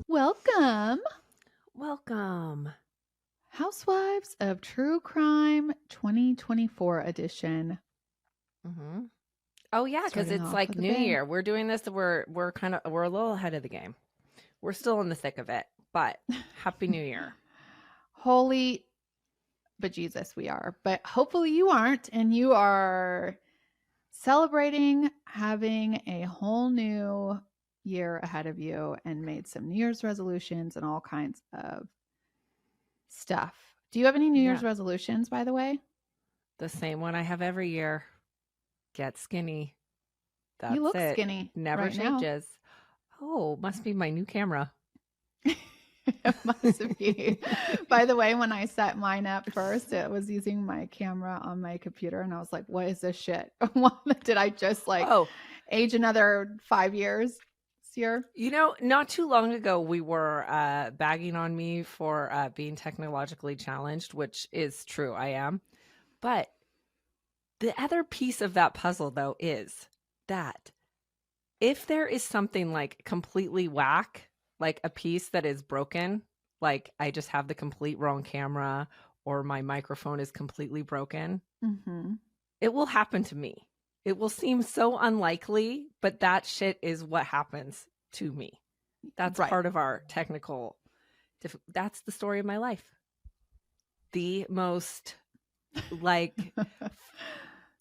Welcome, Welcome. Housewives of True Crime 2024 edition. hmm Oh yeah, because Starting it's off like with a New bang. Year. We're doing this. We're a little ahead of the game. We're still in the thick of it, but Happy New Year. Holy bejesus, we are. But hopefully you aren't, and you are celebrating having a whole new year ahead of you and made some New Year's resolutions and all kinds of stuff. Do you have any New Year's Yeah, resolutions, by the way? the same one I have every year. Get skinny. You That's look it. skinny Never right now. changes. Oh, must be my new camera. It must be. By the way, when I set mine up first, it was using my camera on my computer, and I was like, "What is this shit? Did I just like Oh, age another 5 years this year?" not too long ago we were bagging on me for being technologically challenged, which is true. I am. But the other piece of that puzzle, though, is that if there is something like completely whack, like a piece that is broken, like I just have the complete wrong camera or my microphone is completely broken, Mm-hmm. it will happen to me. It will seem so unlikely, but that shit is what happens to me. That's Right. part of our that's the story of my life. The most like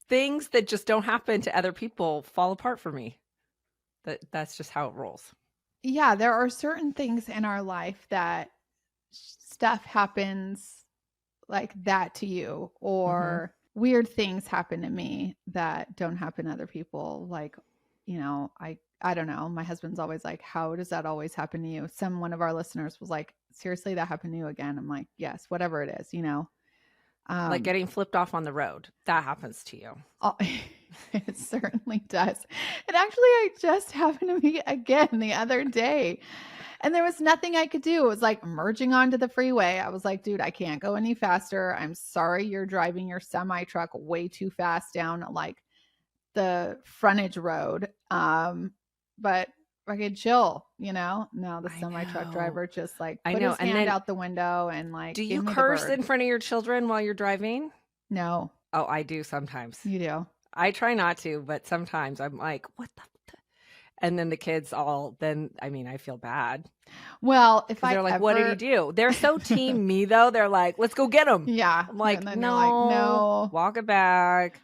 things that just don't happen to other people fall apart for me. That's just how it rolls. Yeah, there are certain things in our life that stuff happens like that to you, hmm or weird things happen to me that don't happen to other people. Like, I don't know. My husband's always like, "How does that always happen to you?" One of our listeners was like, "Seriously, that happened to you again?" I'm like, "Yes, whatever it is." Like Um, getting flipped off on the road. That happens to you. it certainly does. It actually just happened to me again the other day. And there was nothing I could do. It was like merging onto the freeway. I was like, dude, I can't go any faster. I'm sorry you're driving your semi truck way too fast down like the frontage road. But I could chill. No, the I semi truck know. driver just like I put know. his And hand then out the window and like do gave you me the curse bird. in front of your children while you're driving? No, Oh, I do sometimes. you do. I try not to, but sometimes I'm like, what the? And then the kids I mean, I feel bad Well, if because I they're like, what did he ever, do? They're so team me, though. They're like, let's go get him. yeah. I'm And like, then you're like, no, no, walk it back.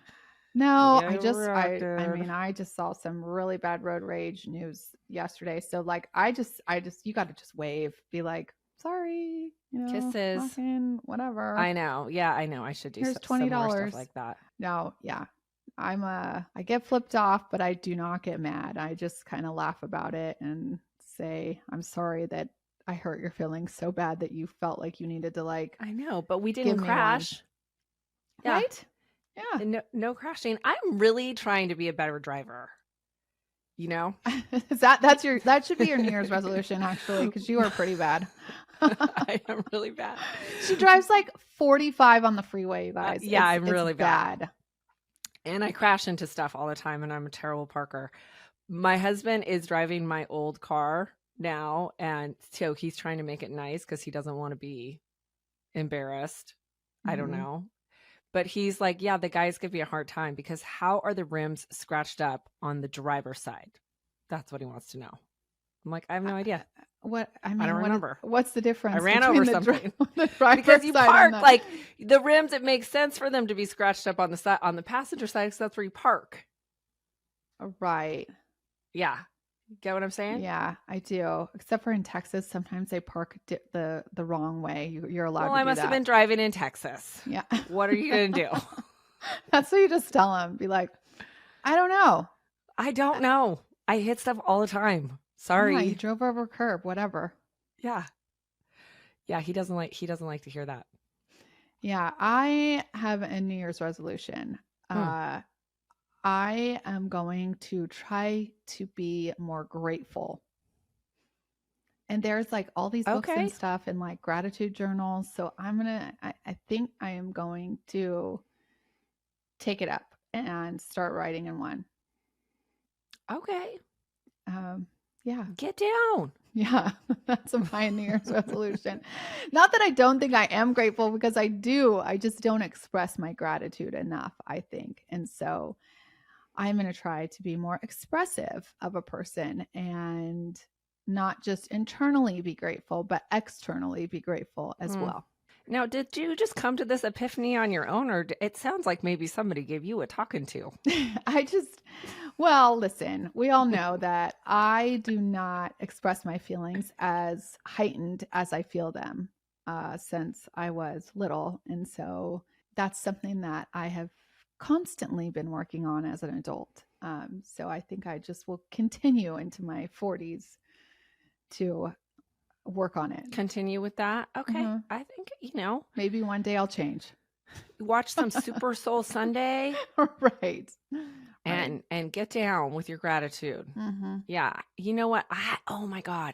Maybe no, I I overreacted. mean, I just saw some really bad road rage news yesterday. So like I just you got to just wave, be like, "Sorry, Kisses. fucking whatever. I know. Yeah, I know. I should do Here's some more stuff $20." like that. No, yeah. I get flipped off, but I do not get mad. I just kind of laugh about it and say, "I'm sorry that I hurt your feelings so bad that you felt like you needed to like I know, but we give didn't me one." crash. Yeah, Right? Yeah. and no crashing. I'm really trying to be a better driver. You know, That should be your New Year's resolution actually, because you are pretty bad. I am really bad. She drives like 45 on the freeway, you guys. Yeah, It's I'm it's really bad, bad. and I crash into stuff all the time, and I'm a terrible parker. My husband is driving my old car now, and so he's trying to make it nice because he doesn't want to be embarrassed. I don't Mhm. know. But he's like, yeah, the guys give me a hard time because how are the rims scratched up on the driver's side? That's what he wants to know. I'm like, I have Uh, no idea. I don't remember. What's the I difference ran over between something the because driver's you side and park the like the rims. It makes sense for them to be scratched up on the side on the passenger side because that's where you park. right? Yeah, get what I'm saying? Yeah, I do. Except for in Texas, sometimes they park the wrong way. You're allowed Well, to I do must have that. been driving in Texas. Yeah, What are you gonna do? that's what you just tell them. Be like, I don't know. I don't know. I hit stuff all the time. Yeah, you Sorry. drove over a curb, whatever. Yeah, yeah. He doesn't like to hear that. Yeah, I have a New Year's resolution. Hmm. Uh, I am going to try to be more grateful. And there's like all these books and Okay. stuff and like gratitude journals. So I think I am going to take it up and start writing in one. Okay. Um, Yeah. Get down. Yeah. That's my New Year's resolution. Not that I don't think I am grateful, because I do. I just don't express my gratitude enough, I think. And so I'm going to try to be more expressive of a person and not just internally be grateful, but externally be grateful as well. Now, did you just come to this epiphany on your own, or it sounds like maybe somebody gave you a talking to? Well, listen, we all know that I do not express my feelings as heightened as I feel them since I was little. And so that's something that I have constantly been working on as an adult. So I think I just will continue into my 40s to work on it. Continue with that? Okay. Mm-hmm. I think, maybe one day I'll change. Watch some Super Soul Sunday. Right. And get down with your gratitude. Mm-hmm. Yeah. You know what? Oh my God.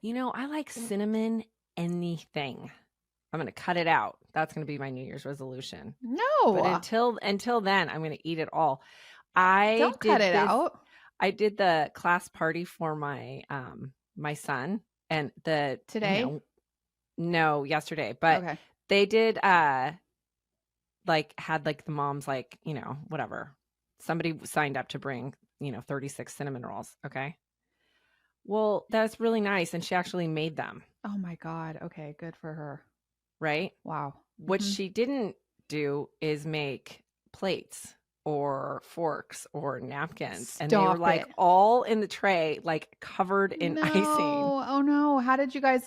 I like cinnamon anything. I'm going to cut it out. That's going to be my New Year's resolution. No. But until then, I'm going to eat it all. Don't cut it out. I did the class party for my my son, and today? No, yesterday. But okay. They did had the moms whatever. Somebody signed up to bring 36 cinnamon rolls. Okay. Well, that's really nice, and she actually made them. Oh my God. Okay, good for her. Right? Wow. What she didn't do is make plates or forks or napkins. Stop and they were all in the tray, covered in icing. Oh no. How did you guys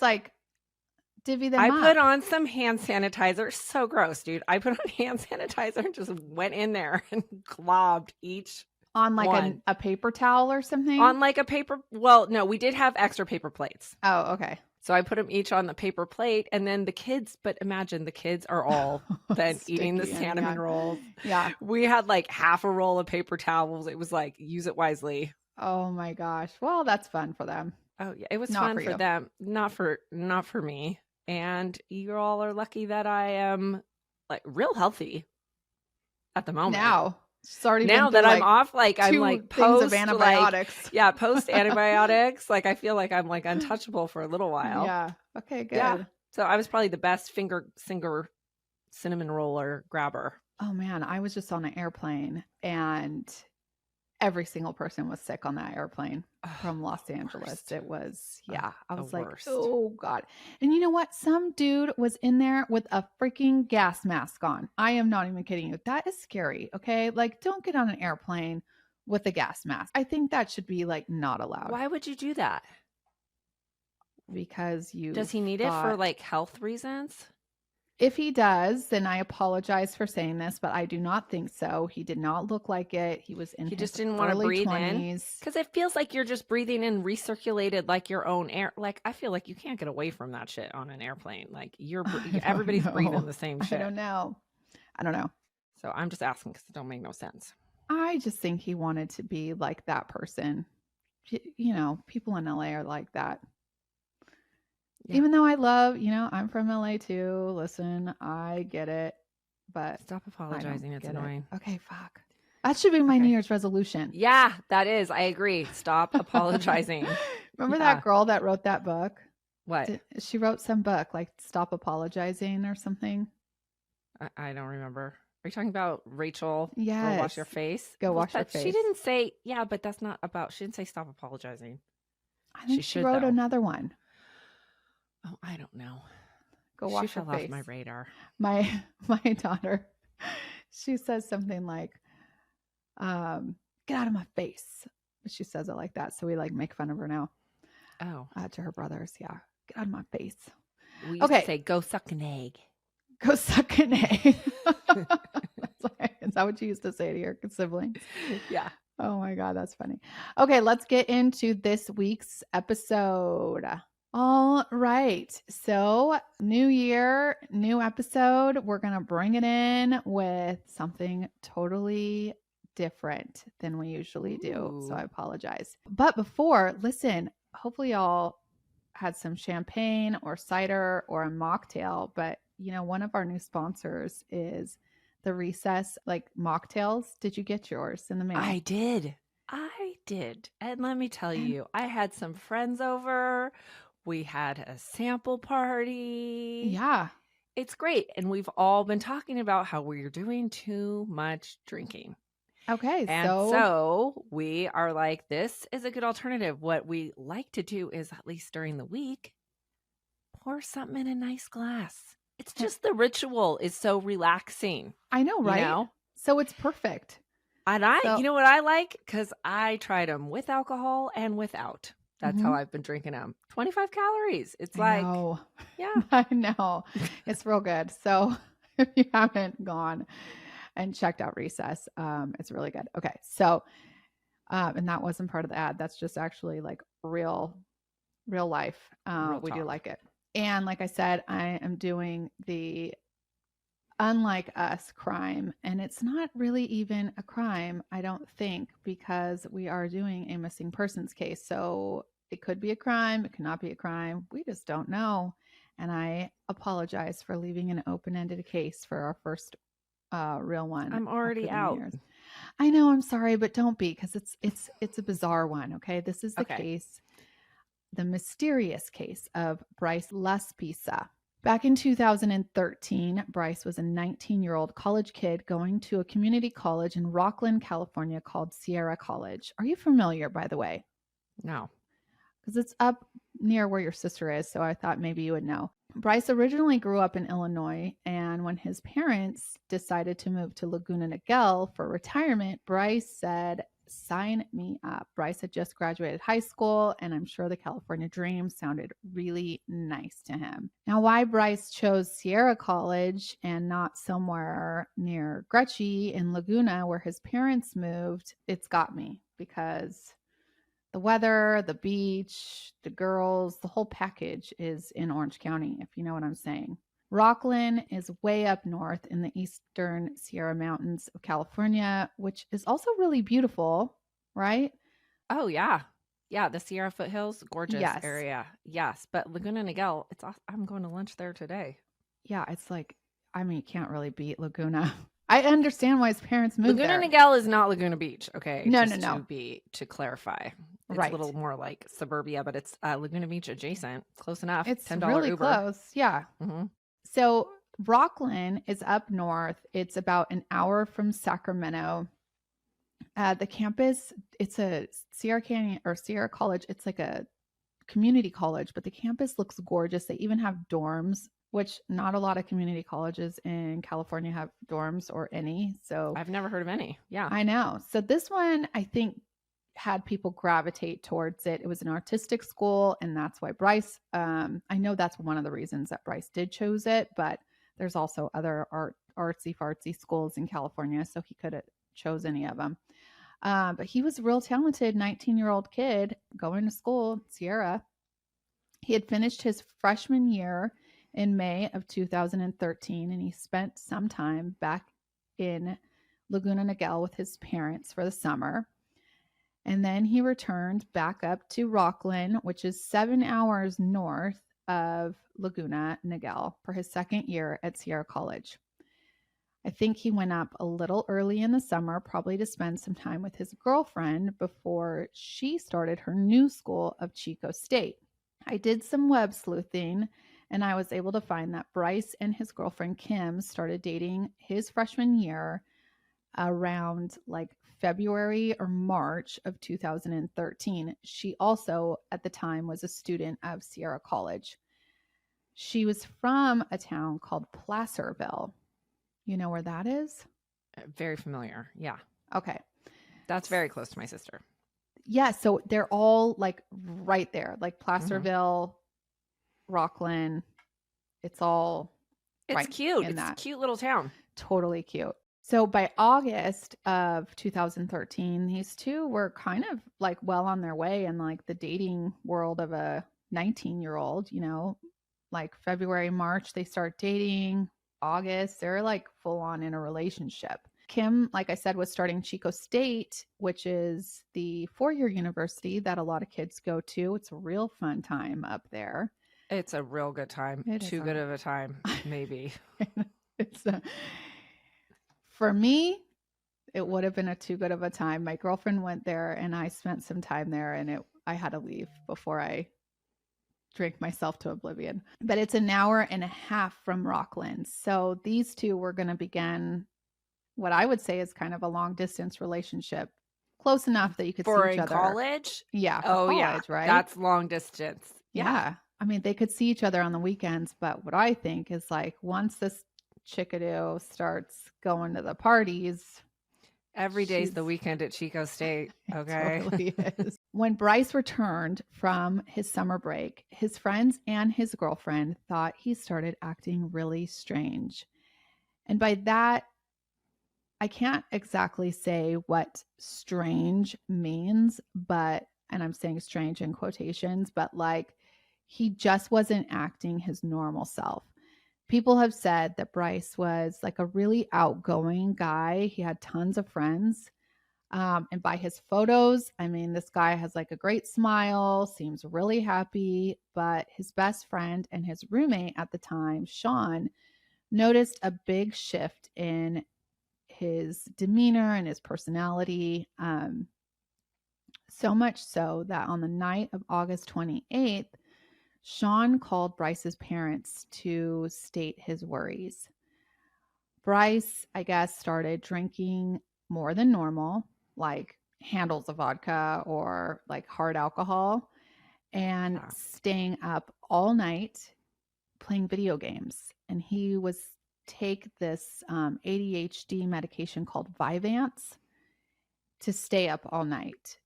divvy them up? I put on some hand sanitizer. So gross, dude. I put on hand sanitizer and just went in there and globbed each on a paper towel or something? On a paper. Well, no, we did have extra paper plates. Oh, okay. So I put them each on the paper plate, and then the kids, but imagine the kids are all then eating the cinnamon rolls. Yeah. We had half a roll of paper towels. It was use it wisely. Oh my gosh. Well, that's fun for them. Oh yeah. It was fun for them. Not for me. And you all are lucky that I am real healthy at the moment. Now that I'm off, I'm post of antibiotics. Post antibiotics. I feel like I'm untouchable for a little while. Yeah. Okay, good. Yeah. So I was probably the best finger cinnamon roller grabber. Oh man, I was just on an airplane, and every single person was sick on that airplane from Los Angeles. Worst. It was, I was worst. Oh God. And you know what? Some dude was in there with a freaking gas mask on. I am not even kidding you. That is scary. Okay. Don't get on an airplane with a gas mask. I think that should be not allowed. Why would you do that? Because does he need it for health reasons? If he does, then I apologize for saying this, but I do not think so. He did not look like it. He was in. He just didn't want to breathe 20s. In because it feels like you're just breathing in recirculated your own air. I feel like you can't get away from that shit on an airplane. Everybody's breathing the same shit. I don't know. So I'm just asking because it don't make no sense. I just think he wanted to be like that person. People in LA are like that. Yeah. Even though I love, I'm from LA too. Listen, I get it, but stop apologizing. It's annoying. Okay, fuck. That should be my New Year's resolution. Yeah, that is. I agree. Stop apologizing. Remember that girl that wrote that book? What? She wrote some book Stop Apologizing or something. I don't remember. Are you talking about Rachel? Yes. Go wash your face. Go wash your face. She didn't say, but that's not about, she didn't say stop apologizing. I think she wrote another one. Oh, I don't know. Go wash she your fell face. Off my radar. My daughter, she says something like, "Get out of my face." She says it like that, so we make fun of her now. Oh, to her brothers, yeah. Get out of my face. We used to say, "Go suck an egg." Go suck an egg. Is that what you used to say to your siblings? Yeah. Oh my God, that's funny. Okay, let's get into this week's episode. All right. So, new year, new episode. We're going to bring it in with something totally different than we usually do. So, I apologize. But before, listen, hopefully y'all had some champagne or cider or a mocktail. But, one of our new sponsors is the Recess mocktails. Did you get yours in the mail? I did. did. And let me tell you, I had some friends over. We had a sample party. Yeah. It's great. And we've all been talking about how we're doing too much drinking. Okay. And so we are like, this is a good alternative. What we like to do is, at least during the week, pour something in a nice glass. It's just the ritual is so relaxing. I know, right? You know? So it's perfect. And you know what I like? Because I tried them with alcohol and without. That's how I've been drinking them. 25 calories. It's I know. Yeah. I know. It's real good. So if you haven't gone and checked out Recess, it's really good. Okay. So, and that wasn't part of the ad. That's just actually like real life. We do like it. And like I said, I am doing the Unlike Us crime. And it's not really even a crime, I don't think, because we are doing a missing persons case. So it could be a crime, it could not be a crime. We just don't know. And I apologize for leaving an open-ended case for our first real one. I'm already out. I know, I'm sorry, but don't be, because it's a bizarre one. Okay. This is the case, the mysterious case of Bryce Laspisa. Back in 2013, Bryce was a 19-year-old college kid going to a community college in Rockland, California called Sierra College. Are you familiar, by the way? No. Because it's up near where your sister is, so I thought maybe you would know. Bryce originally grew up in Illinois, and when his parents decided to move to Laguna Niguel for retirement, Bryce said, "Sign me up." Bryce had just graduated high school, and I'm sure the California dream sounded really nice to him. Now, why Bryce chose Sierra College and not somewhere near Gretchen in Laguna where his parents moved, it's got me, because the weather, the beach, the girls, the whole package is in Orange County, if you know what I'm saying. Rockland is way up north in the eastern Sierra Mountains of California, which is also really beautiful, right? Oh, yeah. Yeah, the Sierra foothills, gorgeous area. Yes, but Laguna Niguel, I'm going to lunch there today. Yeah, it's like, I mean, you can't really beat Laguna. I understand why his parents moved Laguna there. Niguel is not Laguna Beach, okay? No. To clarify. It's a little more like suburbia, but it's Laguna Beach adjacent. Close enough. It's $10 really Uber. close. Yeah. So Rockland is up north. It's about an hour from Sacramento. The campus, it's a Sierra Canyon or Sierra College. It's like a community college, but the campus looks gorgeous. They even have dorms, which not a lot of community colleges in California have dorms or any. So I've never heard of any. Yeah. I know. So this one, I think, had people gravitate towards it. It was an artistic school, and that's why Bryce, I know that's one of the reasons that Bryce did choose it, but there's also other artsy fartsy schools in California, so he could have chose any of them. But he was a real talented 19-year-old kid going to school, Sierra. He had finished his freshman year in May of 2013, and he spent some time back in Laguna Niguel with his parents for the summer. And then he returned back up to Rockland, which is 7 hours north of Laguna Niguel, for his second year at Sierra College. I think he went up a little early in the summer, probably to spend some time with his girlfriend before she started her new school of Chico State. I did some web sleuthing, and I was able to find that Bryce and his girlfriend Kim started dating his freshman year around like February or March of 2013. She also, at the time, was a student of Sierra College. She was from a town called Placerville. You know where that is? Very familiar. Yeah. Okay. That's very close to my sister. Yeah. So they're all like right there, like Placerville, Rockland. It's all It's cute. It's a cute little town. Totally cute. So by August of 2013, these two were kind of like well on their way in like the dating world of a 19-year-old, you know, like February, March, they start dating. August, they're like full on in a relationship. Kim, like I said, was starting Chico State, which is the 4-year university that a lot of kids go to. It's a real fun time up there. It's a real good time. Too good of a time, maybe. For me, it would have been a too good of a time. My girlfriend went there and I spent some time there, and I had to leave before I drank myself to oblivion. But it's an hour and a half from Rockland. So these two were going to begin what I would say is kind of a long distance relationship, close enough that you could For see each in other. college? Yeah, for Oh, yeah. college, right? That's long distance. Yeah. I mean, they could see each other on the weekends, but what I think is like once this chickadoo starts going to the parties, Every day's the weekend at Chico State. it Okay. totally is. When Bryce returned from his summer break, his friends and his girlfriend thought he started acting really strange. And by that, I can't exactly say what strange means, but, and I'm saying strange in quotations, but like he just wasn't acting his normal self. People have said that Bryce was like a really outgoing guy. He had tons of friends. And by his photos, I mean, this guy has like a great smile, seems really happy. But his best friend and his roommate at the time, Sean, noticed a big shift in his demeanor and his personality. So much so that on the night of August 28th, Sean called Bryce's parents to state his worries. Bryce, I guess, started drinking more than normal, like handles of vodka or like hard alcohol, and staying up all night playing video games. And he was take this ADHD medication called Vyvanse to stay up all night.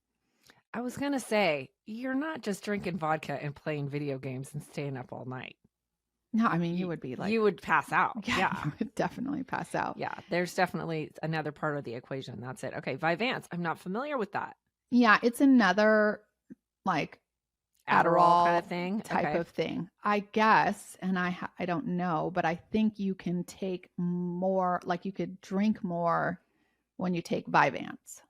I was going to say, you're not just drinking vodka and playing video games and staying up all night. No, I mean, you would be like... You would pass out. Yeah. You would definitely pass out. Yeah, there's definitely another part of the equation. That's it. Okay, Vyvanse. I'm not familiar with that. Yeah, it's another like Adderall kind of thing. Type of thing, I guess. And I don't know, but I think you can take more, like you could drink more when you take Vyvanse.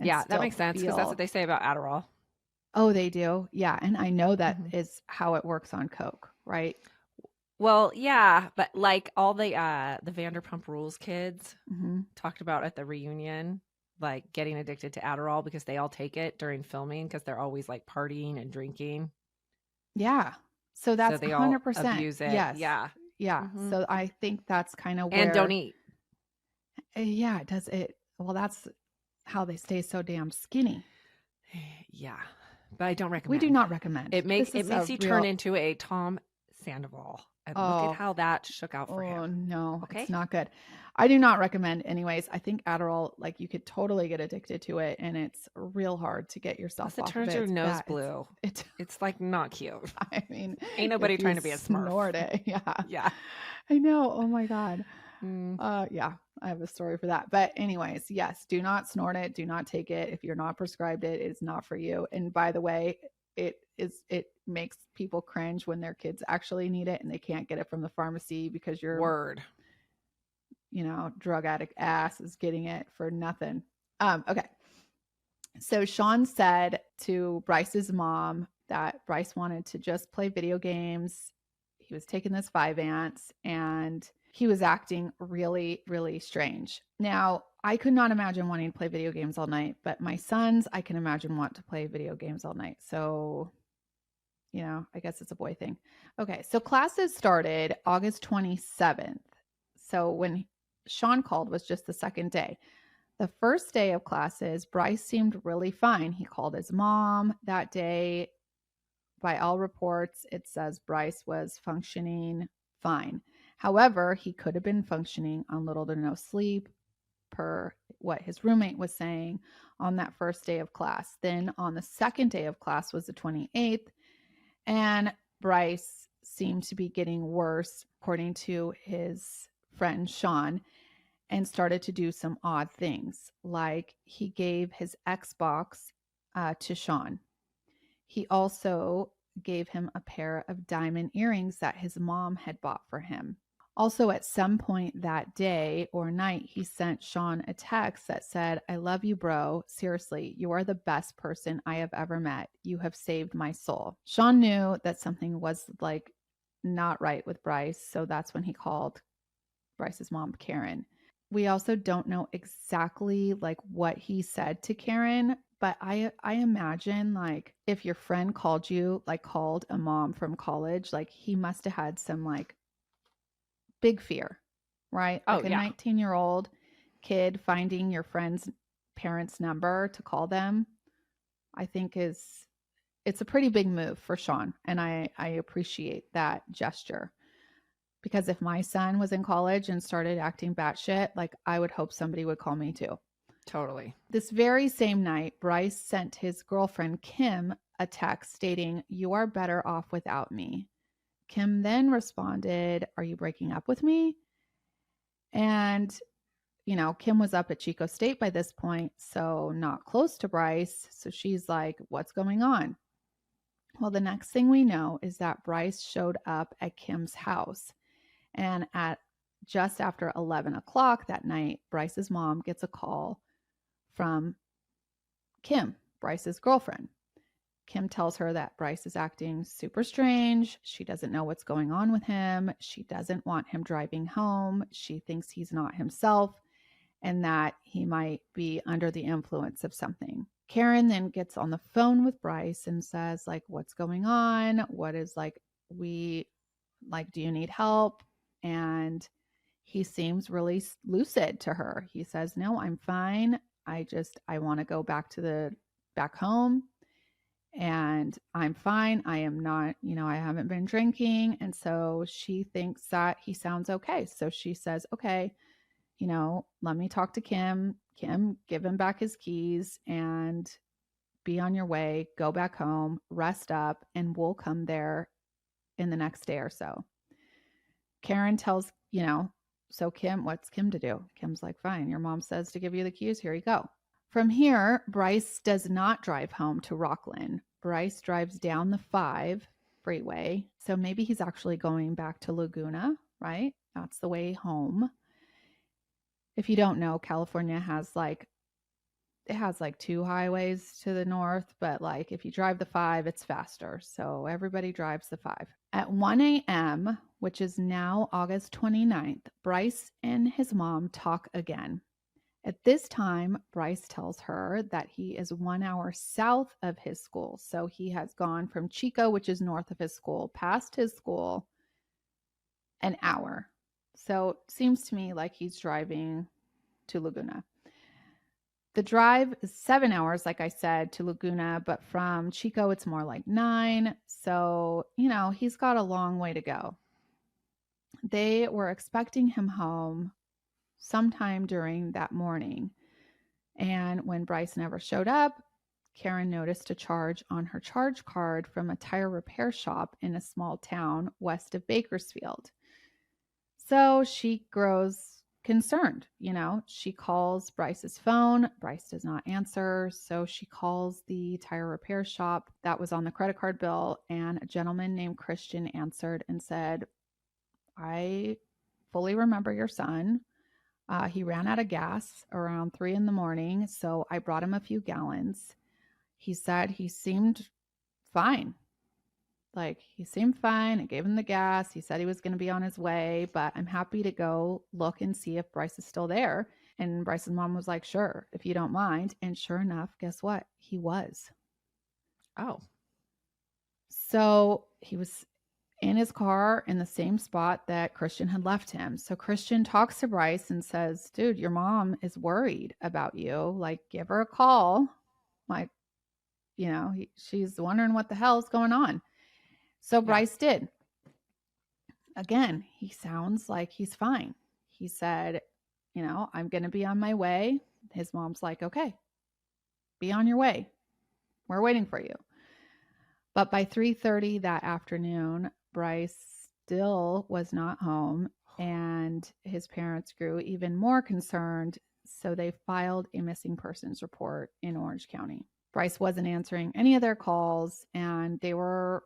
Yeah, that makes sense because that's what they say about Adderall. Oh, they do? Yeah, and I know that is how it works on Coke, right? Well, yeah, but like all the Vanderpump Rules kids talked about at the reunion, like getting addicted to Adderall because they all take it during filming because they're always like partying and drinking. Yeah. So that's 100% abuse it. Yes. Yeah. Yeah. So I think that's kind of where... And don't eat. Yeah, it does it. Well, that's how they stay so damn skinny. Yeah. But I don't recommend. We do not recommend. It makes you turn into a Tom Sandoval. And look at how that shook out for him. Oh, no. Okay. It's not good. I do not recommend anyways. I think Adderall, like you could totally get addicted to it, and it's real hard to get yourself off of it. It turns your nose blue. It's like not cute. I mean, ain't nobody trying to be a Smurf. Snort it. Yeah. Yeah. I know. Oh my God. Yeah, I have a story for that. But anyways, yes, do not snort it. Do not take it. If you're not prescribed it, it's not for you. And by the way, it makes people cringe when their kids actually need it and they can't get it from the pharmacy because your drug addict ass is getting it for nothing. Okay. So Sean said to Bryce's mom that Bryce wanted to just play video games. He was taking this Vyvanse and he was acting really, really strange. Now, I could not imagine wanting to play video games all night, but my sons, I can imagine want to play video games all night. So, I guess it's a boy thing. Okay, so classes started August 27th. So when Sean called was just the second day. The first day of classes, Bryce seemed really fine. He called his mom that day. By all reports, it says Bryce was functioning fine. However, he could have been functioning on little to no sleep, per what his roommate was saying on that first day of class. Then on the second day of class was the 28th, and Bryce seemed to be getting worse, according to his friend Sean, and started to do some odd things, like he gave his Xbox to Sean. He also gave him a pair of diamond earrings that his mom had bought for him. Also, at some point that day or night, he sent Sean a text that said, "I love you, bro. Seriously, you are the best person I have ever met. You have saved my soul." Sean knew that something was not right with Bryce. So that's when he called Bryce's mom, Karen. We also don't know exactly like what he said to Karen, but I imagine like if your friend called you, like called a mom from college, like he must have had some like big fear, right? Oh, Like a yeah. 19-year-old kid finding your friend's parents' number to call them, I think it's a pretty big move for Sean, and I appreciate that gesture. Because if my son was in college and started acting batshit, like I would hope somebody would call me too. Totally. This very same night, Bryce sent his girlfriend Kim a text stating, "You are better off without me." Kim then responded, "Are you breaking up with me?" And, Kim was up at Chico State by this point, so not close to Bryce. So she's like, "What's going on?" Well, the next thing we know is that Bryce showed up at Kim's house. And at just after 11 o'clock that night, Bryce's mom gets a call from Kim, Bryce's girlfriend. Kim tells her that Bryce is acting super strange. She doesn't know what's going on with him. She doesn't want him driving home. She thinks he's not himself and that he might be under the influence of something. Karen then gets on the phone with Bryce and says, like, what's going on? What is like, do you need help? And he seems really lucid to her. He says, "No, I'm fine. I want to go back home and I'm fine. I am not, I haven't been drinking." And so she thinks that he sounds okay. So she says, "Okay, let me talk to Kim. Kim, give him back his keys and be on your way. Go back home, rest up, and we'll come there in the next day or so." Karen tells, so Kim, what's Kim to do? Kim's like, "Fine, your mom says to give you the keys. Here you go." From here, Bryce does not drive home to Rockland. Bryce drives down the 5 freeway. So maybe he's actually going back to Laguna, right? That's the way home. If you don't know, California has like 2 highways to the north, but like if you drive the 5, it's faster. So everybody drives the 5. At 1 a.m., which is now August 29th, Bryce and his mom talk again. At this time, Bryce tells her that he is 1 hour south of his school. So he has gone from Chico, which is north of his school, past his school, an hour. So it seems to me like he's driving to Laguna. The drive is 7 hours, like I said, to Laguna, but from Chico, it's more like 9. So, he's got a long way to go. They were expecting him home sometime during that morning. And when Bryce never showed up, Karen noticed a charge on her charge card from a tire repair shop in a small town west of Bakersfield. So she grows concerned. She calls Bryce's phone. Bryce does not answer. So she calls the tire repair shop that was on the credit card bill. And a gentleman named Christian answered and said, "I fully remember your son. He ran out of gas around 3 in the morning. So I brought him a few gallons. He said he seemed fine. Like, he seemed fine. I gave him the gas. He said he was going to be on his way, but I'm happy to go look and see if Bryce is still there." And Bryce's mom was like, "Sure, if you don't mind." And sure enough, guess what? He was. Oh. So he was in his car in the same spot that Christian had left him. So Christian talks to Bryce and says, "Dude, your mom is worried about you. Like, give her a call. Like, she's wondering what the hell is going on." So Yeah. Bryce did. Again, he sounds like he's fine. He said, "I'm going to be on my way." His mom's like, "Okay, be on your way. We're waiting for you." But by 3:30 that afternoon, Bryce still was not home, and his parents grew even more concerned. So they filed a missing persons report in Orange County. Bryce wasn't answering any of their calls, and they were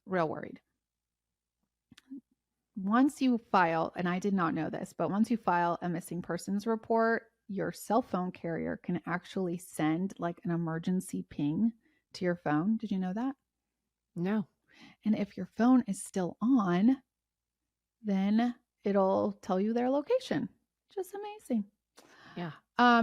real worried. Once you file, and I did not know this, but once you file a missing persons report, your cell phone carrier can actually send like an emergency ping to your phone. Did you know that? No. And if your phone is still on, then it'll tell you their location, Just amazing. Yeah.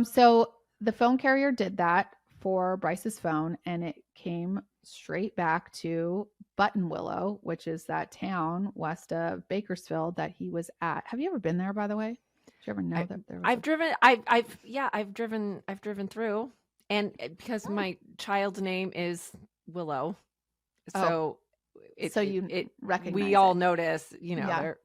So the phone carrier did that for Bryce's phone, and it came straight back to Buttonwillow, which is that town west of Bakersfield that he was at. Have you ever been there, by the way? Did you ever know that there was I've driven. I've driven through, and because my child's name is Willow, so so you recognize we all it. notice, Yeah. they're,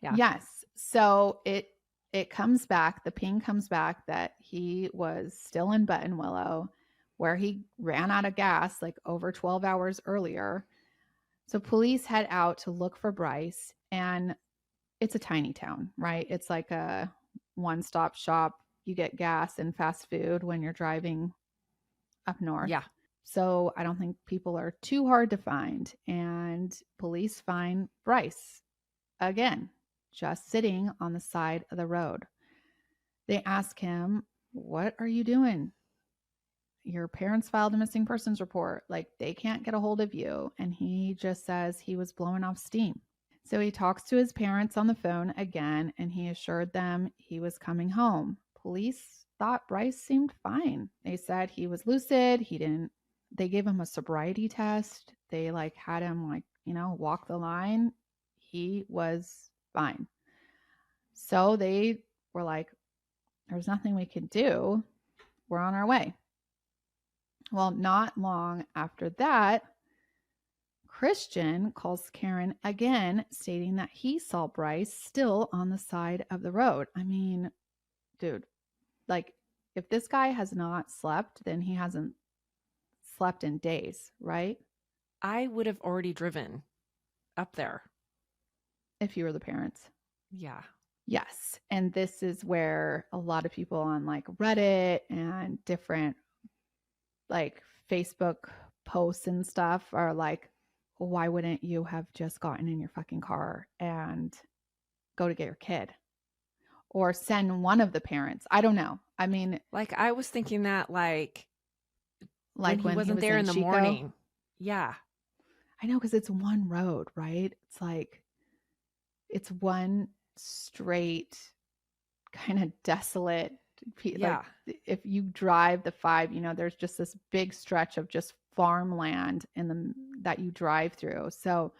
yeah. Yes. So it comes back, the ping comes back that he was still in Buttonwillow, where he ran out of gas like over 12 hours earlier. So police head out to look for Bryce, and it's a tiny town, right? It's like a one-stop shop. You get gas and fast food when you're driving up north. Yeah. So I don't think people are too hard to find. And police find Bryce again, just sitting on the side of the road. They ask him, "What are you doing? Your parents filed a missing persons report. Like, they can't get a hold of you." And he just says he was blowing off steam. So he talks to his parents on the phone again, and he assured them he was coming home. Police thought Bryce seemed fine. They said he was lucid. They gave him a sobriety test. They had him walk the line. He was fine. So they were like, "There's nothing we can do. We're on our way." Well, not long after that, Christian calls Karen again, stating that he saw Bryce still on the side of the road. I mean, dude, if this guy has not slept, then he hasn't slept in days, right? I would have already driven up there if you were the parents. Yeah. Yes. And this is where a lot of people on Reddit and different Facebook posts and stuff are like, why wouldn't you have just gotten in your fucking car and go to get your kid? Or send one of the parents. I don't know. I mean, I was thinking that when he wasn't there in the Chico. morning. Yeah. I know, because it's one road, right? It's one straight kind of desolate. Yeah. If you drive the 5, there's just this big stretch of just farmland that you drive through. So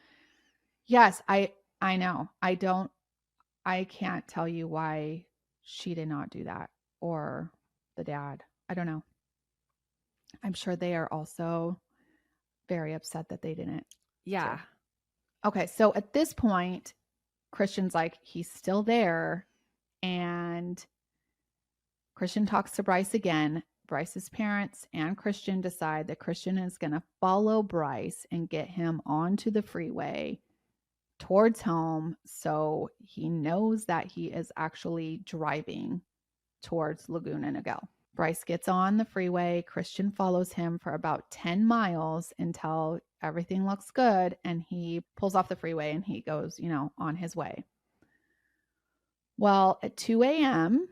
yes, I know. I can't tell you why she did not do that, or the dad. I don't know. I'm sure they are also very upset that they didn't. Yeah. Too. Okay, so at this point, Christian's like, he's still there, and Christian talks to Bryce again. Bryce's parents and Christian decide that Christian is going to follow Bryce and get him onto the freeway towards home, so he knows that he is actually driving towards Laguna Niguel. Bryce gets on the freeway. Christian follows him for about 10 miles until everything looks good, and he pulls off the freeway and he goes, on his way. Well, at 2 a.m.,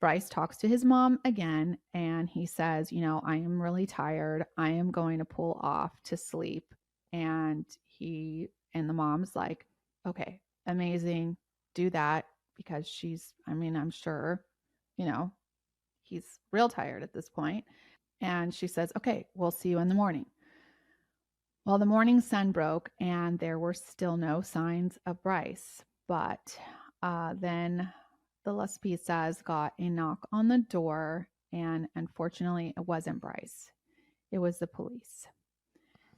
Bryce talks to his mom again, and he says, "I am really tired. I am going to pull off to sleep." And the mom's like, "Okay, amazing. Do that," because I'm sure, he's real tired at this point. And she says, "Okay, we'll see you in the morning." Well, the morning sun broke and there were still no signs of Bryce. But then the Laspisas got a knock on the door, and unfortunately, it wasn't Bryce. It was the police.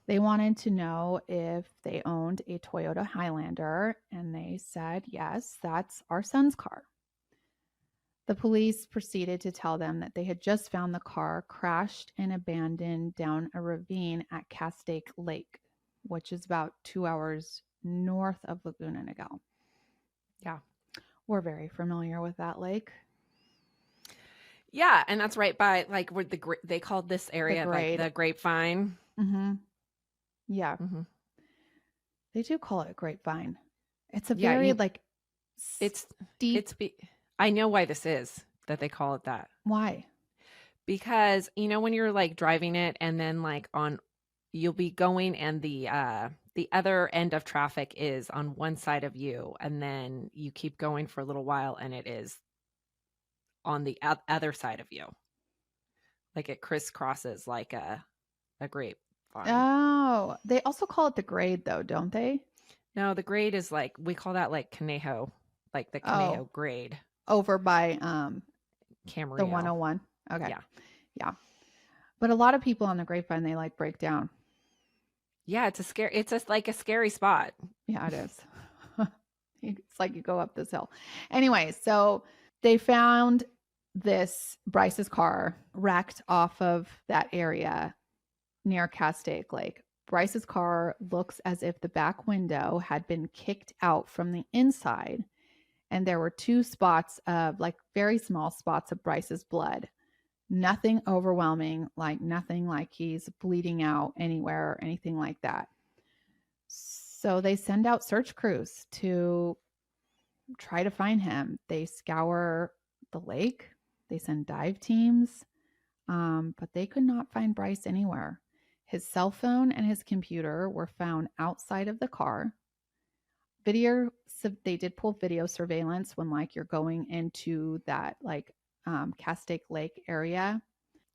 They wanted to know if they owned a Toyota Highlander, and they said, "Yes, that's our son's car." The police proceeded to tell them that they had just found the car crashed and abandoned down a ravine at Castaic Lake, which is about 2 hours north of Laguna Niguel. Yeah. We're very familiar with that lake. Yeah, and that's right by where they called this area the Grapevine. Mm-hmm. Yeah. Mm-hmm. They do call it Grapevine. It's a very it's deep. I know why this is that they call it that. Why? Because when you're driving it, and then you'll be going, and the the other end of traffic is on one side of you, and then you keep going for a little while and it is on the other side of you. Like it crisscrosses like a grapevine. Oh, they also call it the grade though, don't they? No, the grade is like, we call that like Conejo, like the Oh, Conejo grade. over by the Camarillo. 101. Okay. Yeah. Yeah. But a lot of people on the grapevine, they like break down. Yeah, it's like a scary spot. Yeah, it is. It's like you go up this hill. Anyway, so they found Bryce's car wrecked off of that area near Castaic Lake. Bryce's car looks as if the back window had been kicked out from the inside, and there were 2 spots of like very small spots of Bryce's blood. Nothing overwhelming, like nothing like he's bleeding out anywhere or anything like that. So they send out search crews to try to find him. They scour the lake, they send dive teams, but they could not find Bryce anywhere. His cell phone and his computer were found outside of the car. They did pull video surveillance when like you're going into that like Castaic Lake area.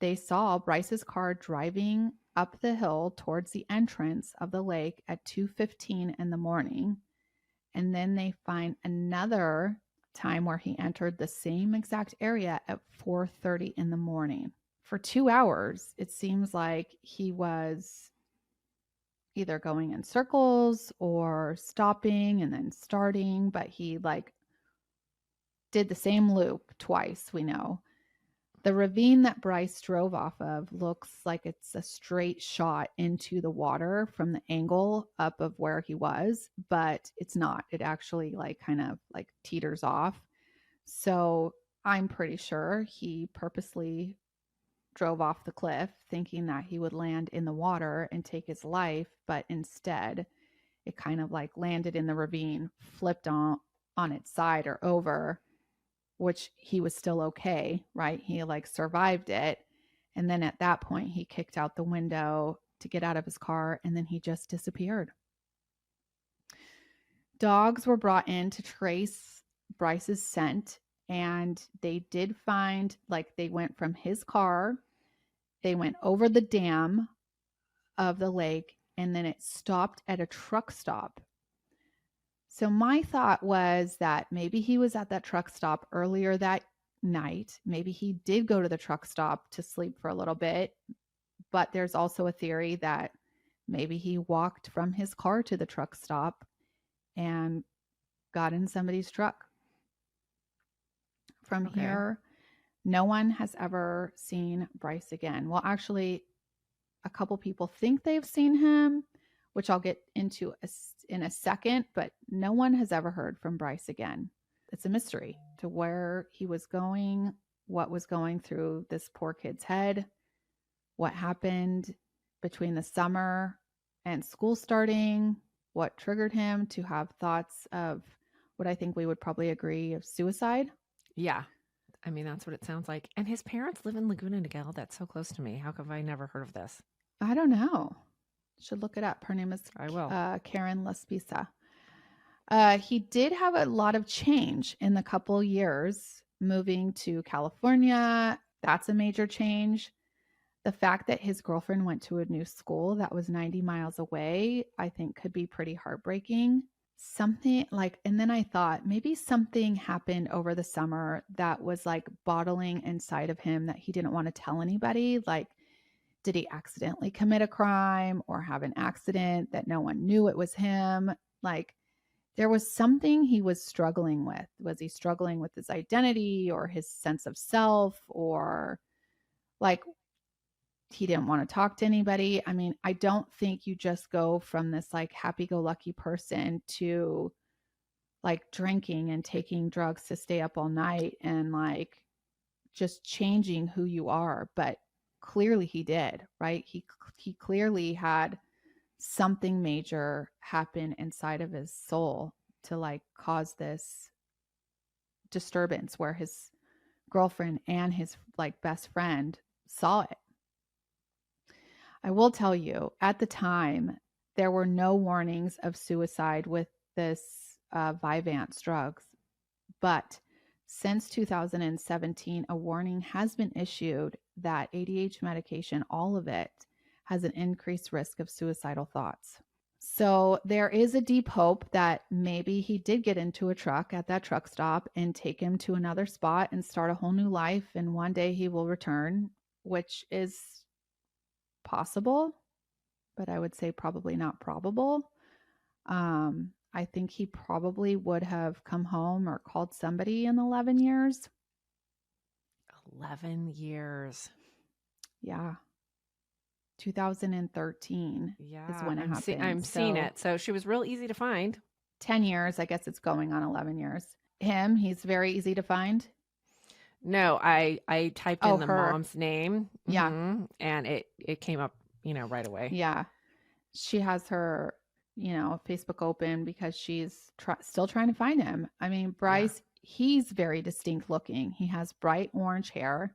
They saw Bryce's car driving up the hill towards the entrance of the lake at 2:15 in the morning. And then they find another time where he entered the same exact area at 4:30 in the morning. For 2 hours, it seems like he was either going in circles or stopping and then starting, but he like did the same loop twice, we know. The ravine that Bryce drove off of looks like it's a straight shot into the water from the angle up of where he was, but it's not. It actually like kind of like teeters off. So I'm pretty sure he purposely drove off the cliff thinking that he would land in the water and take his life, but instead it kind of like landed in the ravine, flipped on its side or over, which he was still okay, right? He like survived it. And then at that point, he kicked out the window to get out of his car, and then he just disappeared. Dogs were brought in to trace Bryce's scent, and they did find like they went from his car, they went over the dam of the lake, and then it stopped at a truck stop. So my thought was that maybe he was at that truck stop earlier that night. Maybe he did go to the truck stop to sleep for a little bit. But there's also a theory that maybe he walked from his car to the truck stop and got in somebody's truck. From here, no one has ever seen Bryce again. Well, actually, a couple people think they've seen him, which I'll get into in a second, but no one has ever heard from Bryce again. It's a mystery to where he was going, what was going through this poor kid's head, what happened between the summer and school starting, what triggered him to have thoughts of what I think we would probably agree of suicide. Yeah. I mean, that's what it sounds like. And his parents live in Laguna Niguel. That's so close to me. How have I never heard of this? I don't know. Should look it up. Her name is I will. Karen Laspisa. He did have a lot of change in the couple years moving to California. That's a major change. The fact that his girlfriend went to a new school that was 90 miles away, I think could be pretty heartbreaking. Something like, and then I thought maybe something happened over the summer that was like bottling inside of him that he didn't want to tell anybody. Like, did he accidentally commit a crime or have an accident that no one knew it was him? Like, there was something he was struggling with. Was he struggling with his identity or his sense of self, or like he didn't want to talk to anybody? I mean, I don't think you just go from this like happy-go-lucky person to like drinking and taking drugs to stay up all night and like just changing who you are. But clearly he did, right? He clearly had something major happen inside of his soul to like cause this disturbance where his girlfriend and his like best friend saw it. I will tell you, at the time, there were no warnings of suicide with this Vyvanse drugs. But since 2017, a warning has been issued that ADHD medication, all of it, has an increased risk of suicidal thoughts. So there is a deep hope that maybe he did get into a truck at that truck stop and take him to another spot and start a whole new life. And one day he will return, which is possible, but I would say probably not probable. I think he probably would have come home or called somebody in 11 years. 11 years. Yeah. 2013 is when it happened. I'm seeing it. So she was real easy to find. 10 years. I guess it's going on 11 years. Him, he's very easy to find. No, I typed in the her mom's name. Yeah. And it came up, right away. Yeah. She has her, Facebook open because she's still trying to find him. I mean, Bryce, he's very distinct looking. He has bright orange hair,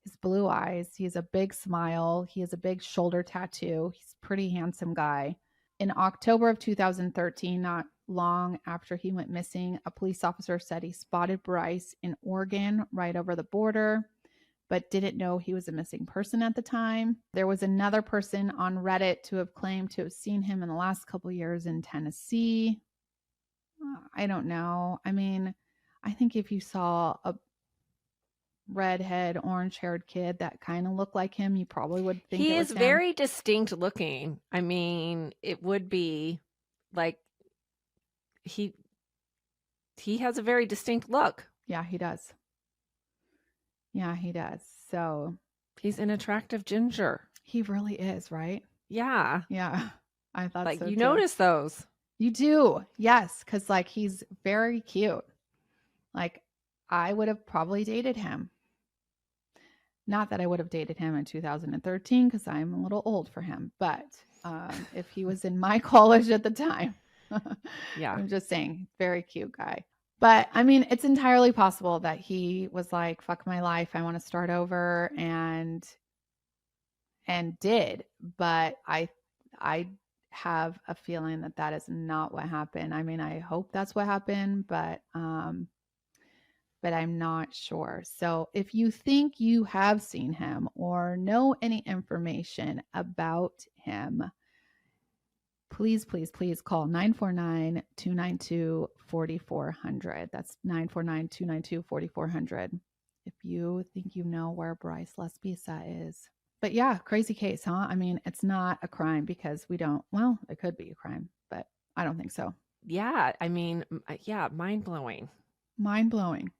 his blue eyes. He has a big smile. He has a big shoulder tattoo. He's a pretty handsome guy. In October of 2013, not long after he went missing, a police officer said he spotted Bryce in Oregon right over the border, but didn't know he was a missing person at the time. There was another person on Reddit to have claimed to have seen him in the last couple of years in Tennessee. I don't know. I mean, I think if you saw a redhead, orange-haired kid that kind of looked like him, you probably would think he it was is him. Very distinct looking. I mean, it would be like he has a very distinct look. Yeah, he does. Yeah, he does. So he's an attractive ginger. He really is, right? Yeah. Yeah. I thought like so you too. Notice those. You do. Yes. Cause like he's very cute. Like I would have probably dated him. Not that I would have dated him in 2013 because I'm a little old for him. But if he was in my college at the time, yeah, I'm just saying, very cute guy. But I mean, it's entirely possible that he was like, fuck my life. I want to start over and did. But I have a feeling that that is not what happened. I mean, I hope that's what happened, but I'm not sure. So if you think you have seen him or know any information about him, please, please, please call 949-292-4400. That's 949-292-4400 if you think you know where Bryce Laspisa is. But yeah, crazy case, huh? I mean, it's not a crime because we don't, well, it could be a crime, but I don't think so. Yeah, I mean, yeah, mind-blowing. Mind-blowing.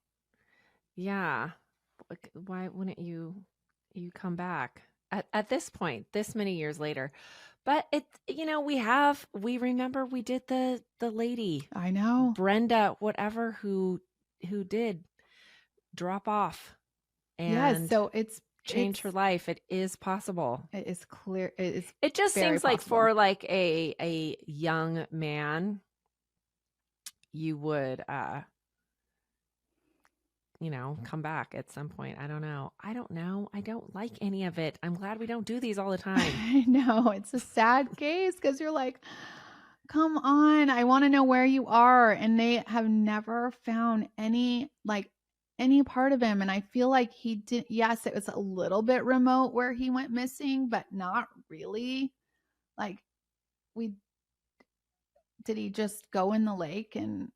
Yeah. Why wouldn't you come back at this point, this many years later? But it, we remember we did the lady. I know. Brenda, whatever, who did drop off and so it's change her life. It is possible. It is clear. It just seems like for like a young man, you would come back at some point. I don't know. I don't like any of it. I'm glad we don't do these all the time. I know. It's a sad case because you're like, come on. I want to know where you are. And they have never found any part of him. And I feel like he did. Yes, it was a little bit remote where he went missing, but not really. Like did he just go in the lake and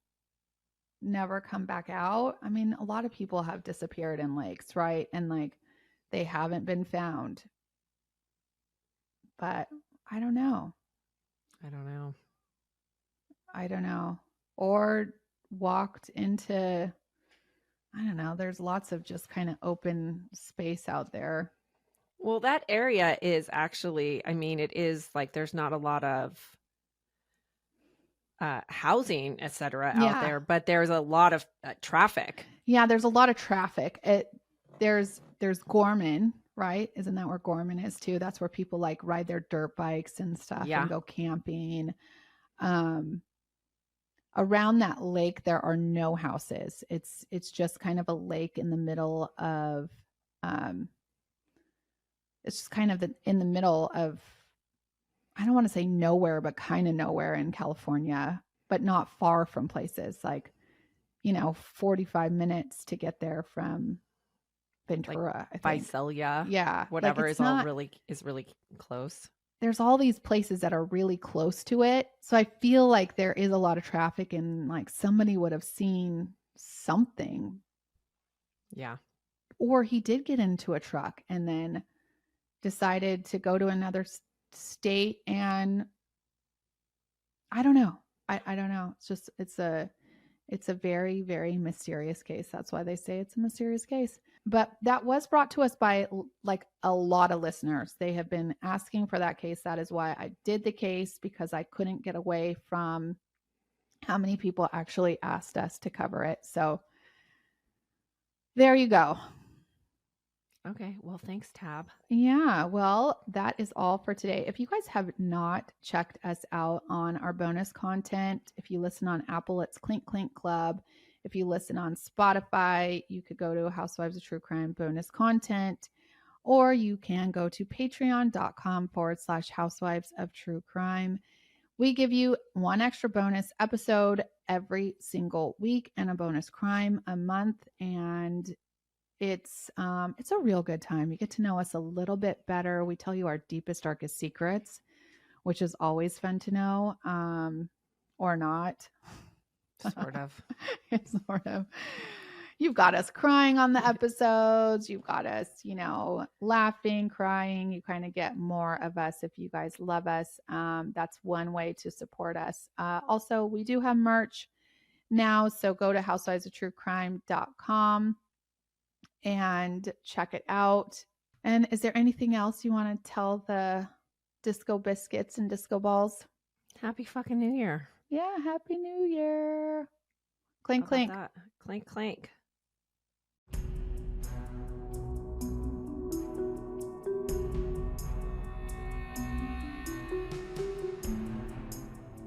never come back out? I mean, a lot of people have disappeared in lakes, right? And they haven't been found. But I don't know. Or walked into, I don't know. There's lots of just kind of open space out there. Well, that area is actually, I mean, it is like there's not a lot of housing, etc. out there, but there's a lot of traffic. Yeah, there's a lot of traffic. There's Gorman, right? Isn't that where Gorman is too? That's where people like ride their dirt bikes and stuff and go camping. Around that lake, there are no houses. It's just kind of a lake in the middle of, it's just kind of in the middle of I don't want to say nowhere, but kind of nowhere in California, but not far from places like, 45 minutes to get there from Like Ventura, I think. Visalia, Yeah, like whatever it's is all not, really close. there's all these places that are really close to it. So I feel like there is a lot of traffic and like somebody would have seen something, Yeah. or he did get into a truck and then decided to go to another state, and I don't know. I don't know. It's just it's a very, very mysterious case. That's why they say it's a mysterious case. But that was brought to us by like a lot of listeners. They have been asking for that case. That is why I did the case, because I couldn't get away from how many people actually asked us to cover it. So there you go. Okay. Well, thanks, Tab. Yeah, well, that is all for today. If you guys have not checked us out on our bonus content, if you listen on Apple, it's Clink Clink Club. If you listen on Spotify, you could go to Housewives of True Crime bonus content, or you can go to patreon.com/Housewives of True Crime. We give you one extra bonus episode every single week and a bonus crime a month, and it's a real good time. You get to know us a little bit better. We tell you our deepest, darkest secrets, which is always fun to know, or not. Sort of. It's sort of. You've got us crying on the episodes. You've got us, laughing, crying. You kind of get more of us if you guys love us. That's one way to support us. Also, we do have merch now. So go to housewivesofTrueCrime.com and check it out. And is there anything else you want to tell the disco biscuits and disco balls? Happy fucking New Year. Yeah, Happy New Year. Clink, How about clink. that? Clink, clink.